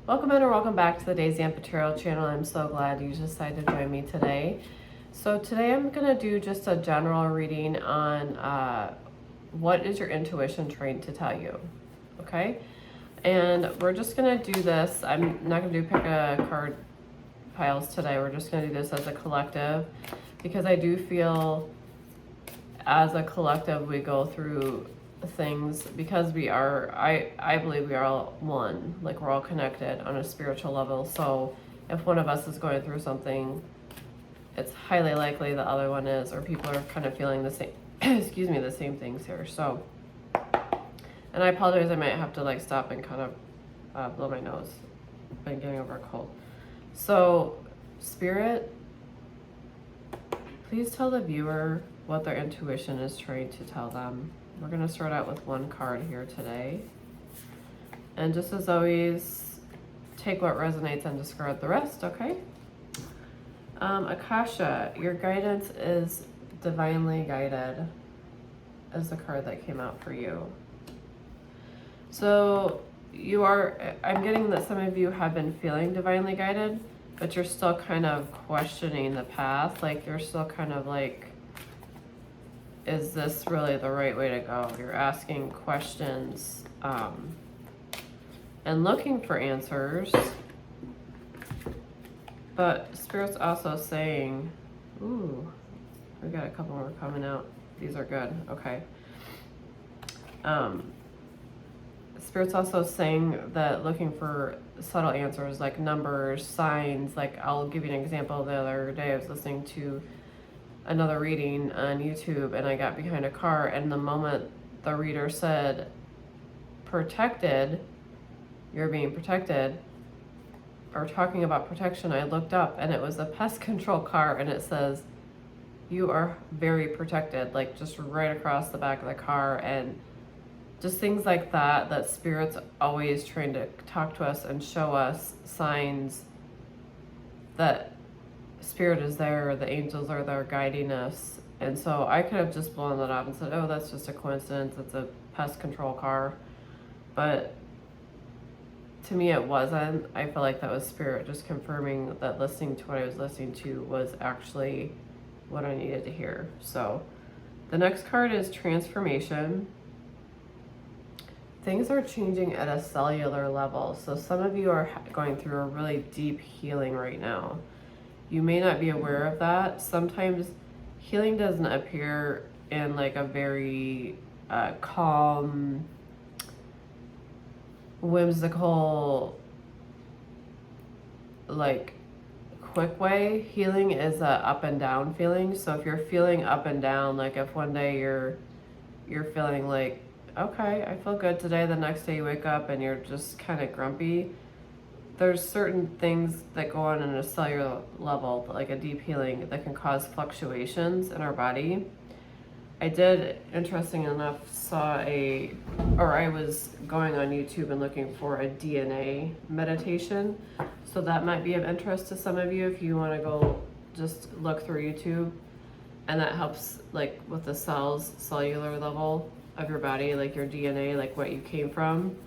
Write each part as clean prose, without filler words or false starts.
Welcome in or welcome back to the Daisy and Paterro channel. I'm so glad you decided to join me today. So today I'm going to do just a general reading on what is your intuition trying to tell you, okay? And we're just going to do this. I'm not going to do pick a card piles today. We're just going to do this as a collective because I do feel as a collective we go through things because we are I believe we are all one, like we're all connected on a spiritual level. So if one of us is going through something, it's highly likely the other one is, or people are kind of feeling the same excuse me, the same things here. So, and I apologize, I might have to like stop and kind of blow my nose. I've been getting over a cold. So Spirit, please tell the viewer what their intuition is trying to tell them. We're going to start out with one card here today. And just as always, take what resonates and discard the rest, okay? Akasha, your guidance is divinely guided, is the card that came out for you. So I'm getting that some of you have been feeling divinely guided, but you're still kind of questioning the path. Like you're still kind of like, is this really the right way to go? You're asking questions and looking for answers. But Spirit's also saying, ooh, we got a couple more coming out. These are good, okay. Spirit's also saying that looking for subtle answers like numbers, signs. Like I'll give you an example. The other day I was listening to another reading on YouTube and I got behind a car, and the moment the reader said protected, you're being protected, or talking about protection, I looked up and it was a pest control car, and it says you are very protected, like just right across the back of the car. And just things like that, that Spirit's always trying to talk to us and show us signs that Spirit is there, the angels are there guiding us. And so I could have just blown that off and said, oh, that's just a coincidence, it's a pest control car. But to me it wasn't. I feel like that was Spirit just confirming that listening to what I was listening to was actually what I needed to hear. So the next card is transformation. Things are changing at a cellular level. So some of you are going through a really deep healing right now. You may not be aware of that. Sometimes healing doesn't appear in like a very calm, whimsical, like quick way. Healing is a up and down feeling. So if you're feeling up and down, like if one day you're feeling like, okay, I feel good today, the next day you wake up and you're just kind of grumpy, there's certain things that go on a cellular level, like a deep healing, that can cause fluctuations in our body. I did, interesting enough, I was going on YouTube and looking for a DNA meditation. So that might be of interest to some of you if you want to go just look through YouTube. And that helps like with the cellular level of your body, like your DNA, like what you came from.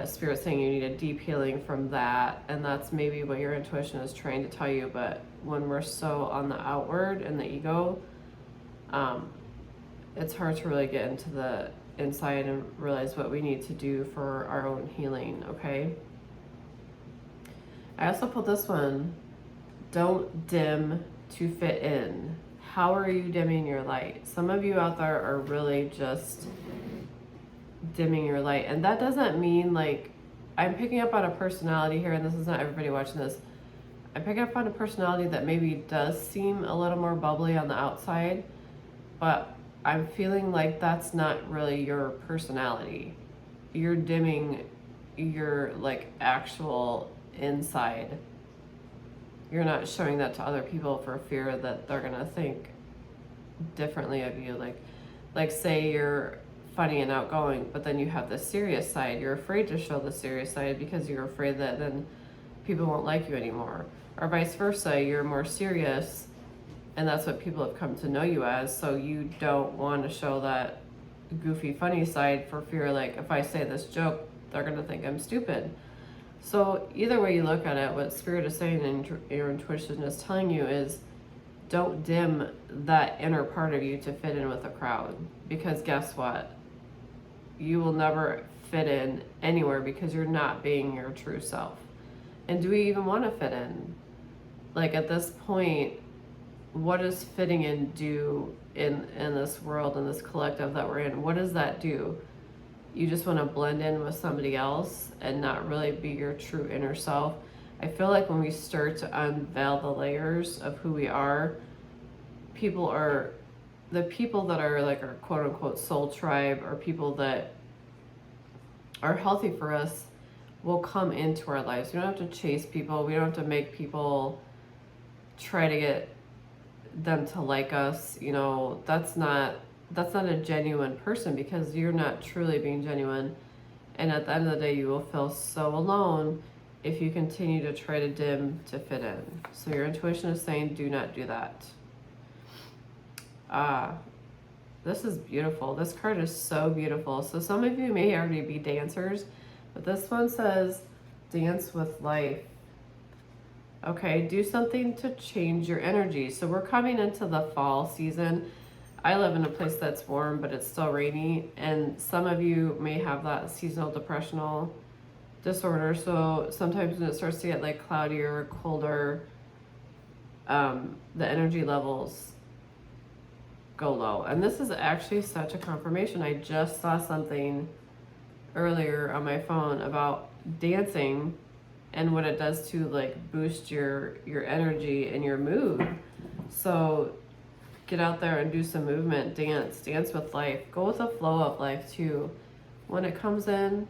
Spirit saying you need a deep healing from that, and that's maybe what your intuition is trying to tell you. But when we're so on the outward and the ego, it's hard to really get into the inside and realize what we need to do for our own healing, okay? I also put this one, don't dim to fit in. How are you dimming your light? Some of you out there are really just dimming your light. And that doesn't mean like, I'm picking up on a personality here, and this is not everybody watching this. I'm picking up on a personality that maybe does seem a little more bubbly on the outside, but I'm feeling like that's not really your personality. You're dimming your like actual inside. You're not showing that to other people for fear that they're gonna think differently of you. Like say you're funny and outgoing, but then you have the serious side. You're afraid to show the serious side because you're afraid that then people won't like you anymore. Or vice versa, you're more serious and that's what people have come to know you as, so you don't want to show that goofy funny side for fear, like if I say this joke they're gonna think I'm stupid. So either way you look at it, what Spirit is saying and your intuition is telling you is don't dim that inner part of you to fit in with the crowd. Because guess what? You will never fit in anywhere because you're not being your true self. And do we even want to fit in? Like at this point, what does fitting in do in this world, in this collective that we're in? What does that do? You just want to blend in with somebody else and not really be your true inner self. I feel like when we start to unveil the layers of who we are, the people that are like our quote unquote soul tribe, or people that are healthy for us, will come into our lives. We don't have to chase people. We don't have to make people try to get them to like us. You know, that's not a genuine person, because you're not truly being genuine. And at the end of the day, you will feel so alone if you continue to try to dim to fit in. So your intuition is saying, do not do that. This is beautiful. This card is so beautiful. So some of you may already be dancers, but this one says, dance with life. Okay, do something to change your energy. So we're coming into the fall season. I live in a place that's warm, but it's still rainy. And some of you may have that seasonal depressional disorder. So sometimes when it starts to get like cloudier, colder, the energy levels go low. And this is actually such a confirmation. I just saw something earlier on my phone about dancing and what it does to like boost your energy and your mood. So get out there and do some movement, dance with life. Go with the flow of life too. When it comes in,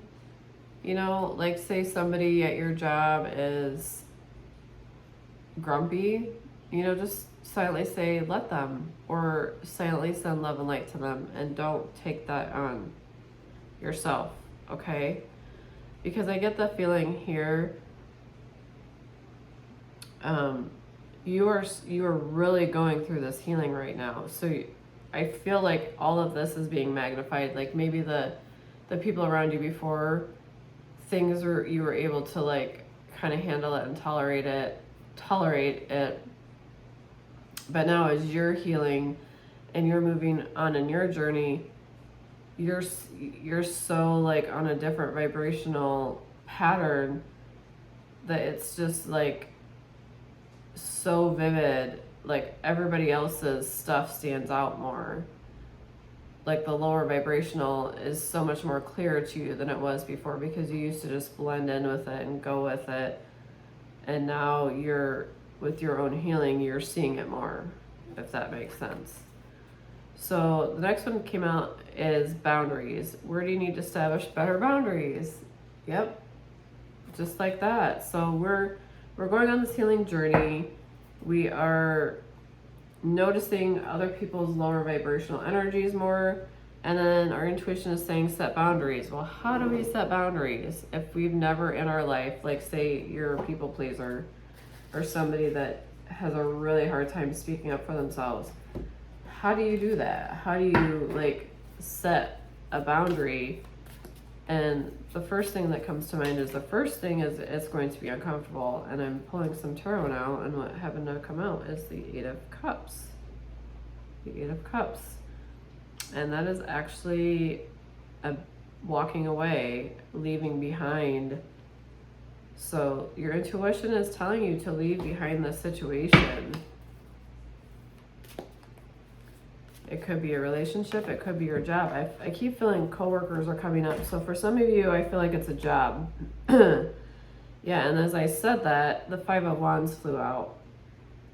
you know, like say somebody at your job is grumpy, you know, just silently say, let them, or silently send love and light to them, and don't take that on yourself, okay? Because I get the feeling here, you are really going through this healing right now. So I feel like all of this is being magnified. Like maybe the people around you before, you were able to like kind of handle it and tolerate it. But now as you're healing and you're moving on in your journey, you're so like on a different vibrational pattern that it's just like so vivid. Like everybody else's stuff stands out more. Like the lower vibrational is so much more clear to you than it was before, because you used to just blend in with it and go with it. And now with your own healing, you're seeing it more, if that makes sense. So the next one came out is boundaries. Where do you need to establish better boundaries? Yep, just like that. So we're going on this healing journey. We are noticing other people's lower vibrational energies more, and then our intuition is saying set boundaries. Well, how do we set boundaries if we've never in our life, like say you're a people pleaser or somebody that has a really hard time speaking up for themselves? How do you do that? How do you like set a boundary? And the first thing that comes to mind is it's going to be uncomfortable. And I'm pulling some tarot now, and what happened to come out is the Eight of Cups. The Eight of Cups. And that is actually a walking away, leaving behind. So your intuition is telling you to leave behind the situation. It could be a relationship, it could be your job. I keep feeling coworkers are coming up. So for some of you, I feel like it's a job. Yeah, and as I said that, the Five of Wands flew out.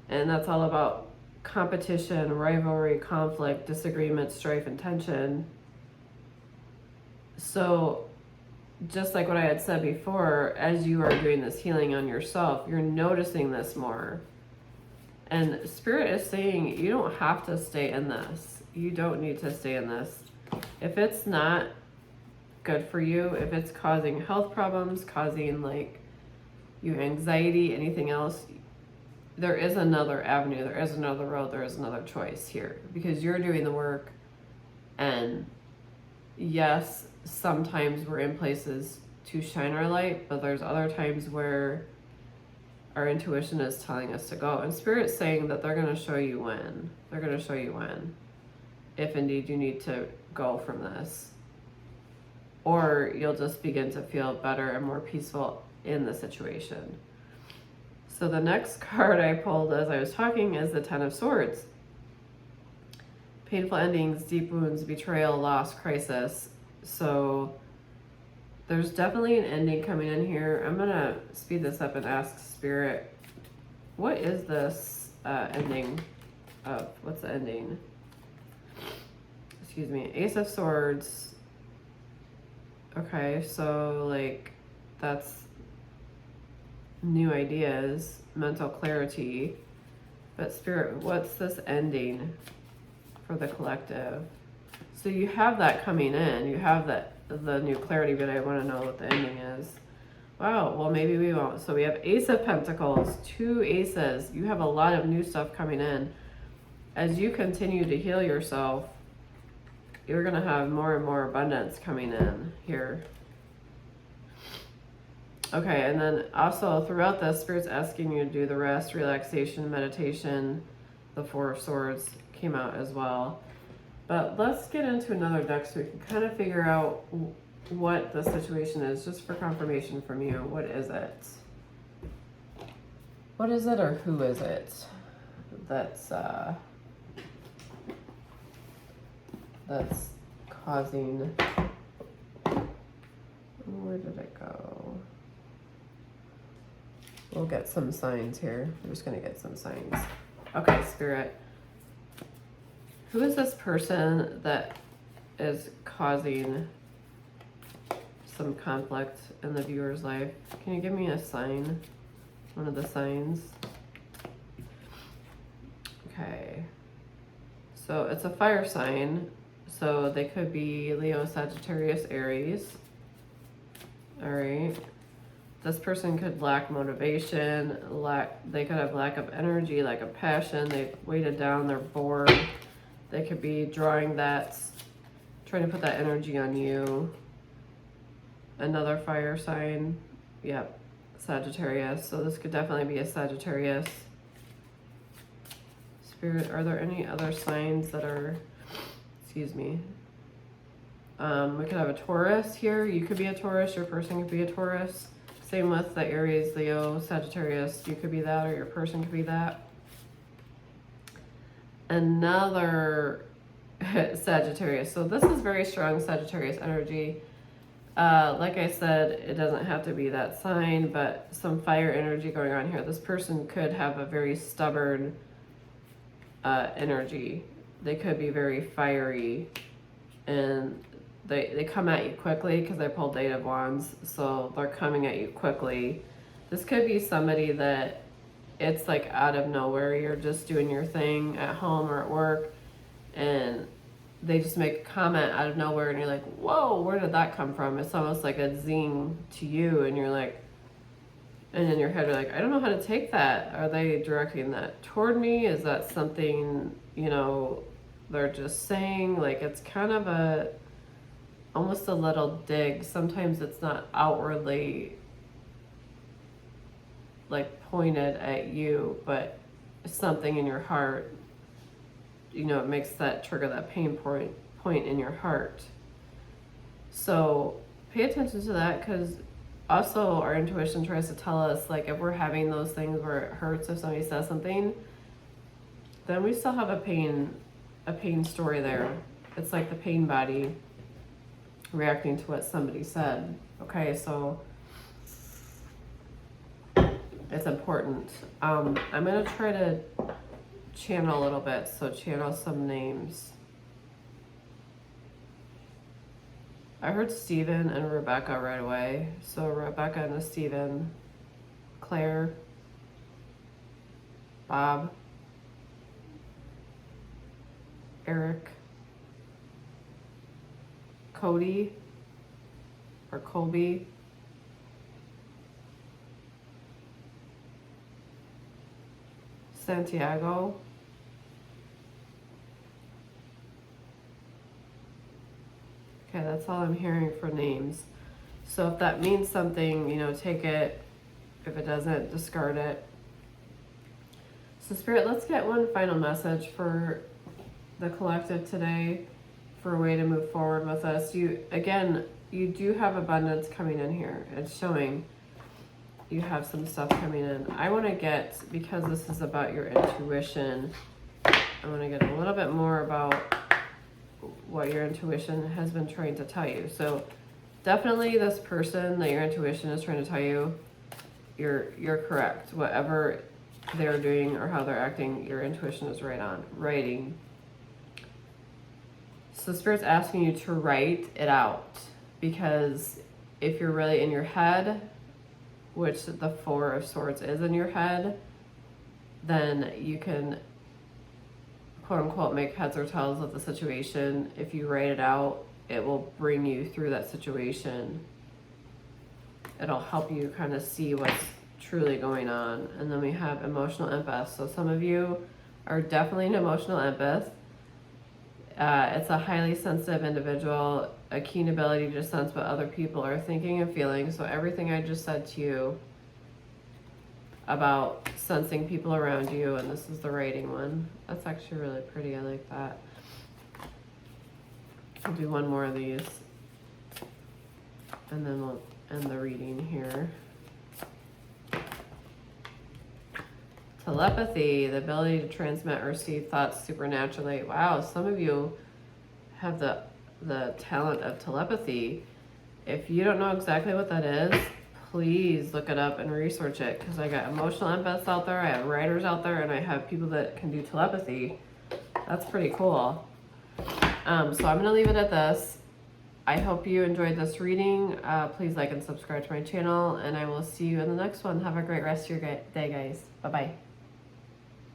And that's all about competition, rivalry, conflict, disagreement, strife, and tension. So just like what I had said before, as you are doing this healing on yourself, you're noticing this more. And Spirit is saying you don't have to stay in this. You don't need to stay in this. If it's not good for you, if it's causing health problems, causing like you anxiety, anything else, there is another avenue, there is another road, there is another choice here, because you're doing the work. And yes, sometimes we're in places to shine our light, but there's other times where our intuition is telling us to go. And Spirit's saying that they're going to show you when. They're going to show you when. If indeed you need to go from this. Or you'll just begin to feel better and more peaceful in the situation. So the next card I pulled as I was talking is the Ten of Swords. Painful endings, deep wounds, betrayal, loss, crisis. So there's definitely an ending coming in here. I'm going to speed this up and ask Spirit, what is this ending of? What's the ending? Excuse me. Ace of Swords. Okay, so like that's new ideas, mental clarity. But Spirit, what's this ending for the collective? So you have that coming in. You have that the new clarity, but I want to know what the ending is. Wow, well maybe we won't. So we have Ace of Pentacles, 2 aces. You have a lot of new stuff coming in. As you continue to heal yourself, you're going to have more and more abundance coming in here. Okay, and then also throughout this, Spirit's asking you to do the rest, relaxation, meditation. The 4 of Swords came out as well. But let's get into another deck so we can kind of figure out what the situation is, just for confirmation from you. What is it? What is it, or who is it that's causing... Where did it go? We'll get some signs here. We're just going to get some signs. Okay, Spirit. Who is this person that is causing some conflict in the viewer's life? Can you give me a sign? One of the signs. Okay. So it's a fire sign. So they could be Leo, Sagittarius, Aries. All right. This person could lack motivation, they could have lack of energy, lack of passion. They've weighted down, they're bored. They could be trying to put that energy on you. Another fire sign. Yep, Sagittarius. So this could definitely be a Sagittarius. Spirit, are there any other signs that are, excuse me. We could have a Taurus here. You could be a Taurus, your person could be a Taurus. Same with the Aries, Leo, Sagittarius. You could be that, or your person could be that. Another Sagittarius. So this is very strong Sagittarius energy. Like I said, it doesn't have to be that sign, but some fire energy going on here. This person could have a very stubborn energy. They could be very fiery, and they come at you quickly because I pulled 8 of Wands, so they're coming at you quickly. This could be somebody that it's like out of nowhere. You're just doing your thing at home or at work, and they just make a comment out of nowhere, and you're like, whoa, where did that come from? It's almost like a zing to you, and you're like, and in your head you're like, I don't know how to take that. Are they directing that toward me? Is that something, you know, they're just saying? Like, it's kind of almost a little dig. Sometimes it's not outwardly like pointed at you, but something in your heart, you know, it makes that trigger that pain point in your heart. So pay attention to that, because also our intuition tries to tell us, like, if we're having those things where it hurts if somebody says something, then we still have a pain story there. It's like the pain body reacting to what somebody said. Okay, so it's important. I'm gonna try to channel a little bit, so channel some names. I heard Stephen and Rebecca right away. So Rebecca and Stephen, Claire, Bob, Eric, Cody or Colby, Santiago, okay, that's all I'm hearing for names. So if that means something, you know, take it. If it doesn't, discard it. So Spirit, let's get one final message for the collective today for a way to move forward with us. You do have abundance coming in here. It's showing you have some stuff coming in. I want to get, because this is about your intuition, I want to get a little bit more about what your intuition has been trying to tell you. So definitely this person that your intuition is trying to tell you, you're correct. Whatever they're doing or how they're acting, your intuition is writing. So Spirit's asking you to write it out, because if you're really in your head, which the Four of Swords is in your head, then you can quote unquote make heads or tails of the situation. If you write it out, it will bring you through that situation. It'll help you kind of see what's truly going on. And then we have emotional empath. So some of you are definitely an emotional empath. It's a highly sensitive individual, a keen ability to sense what other people are thinking and feeling. So everything I just said to you about sensing people around you, and this is the writing one. That's actually really pretty. I like that. I'll do one more of these, and then we'll end the reading here. Telepathy, the ability to transmit or receive thoughts supernaturally. Wow, some of you have the talent of telepathy. If you don't know exactly what that is, please look it up and research it, because I got emotional empaths out there, I have writers out there, and I have people that can do telepathy. That's pretty cool. So I'm going to leave it at this. I hope you enjoyed this reading. Please like and subscribe to my channel, and I will see you in the next one. Have a great rest of your day, guys. Bye-bye.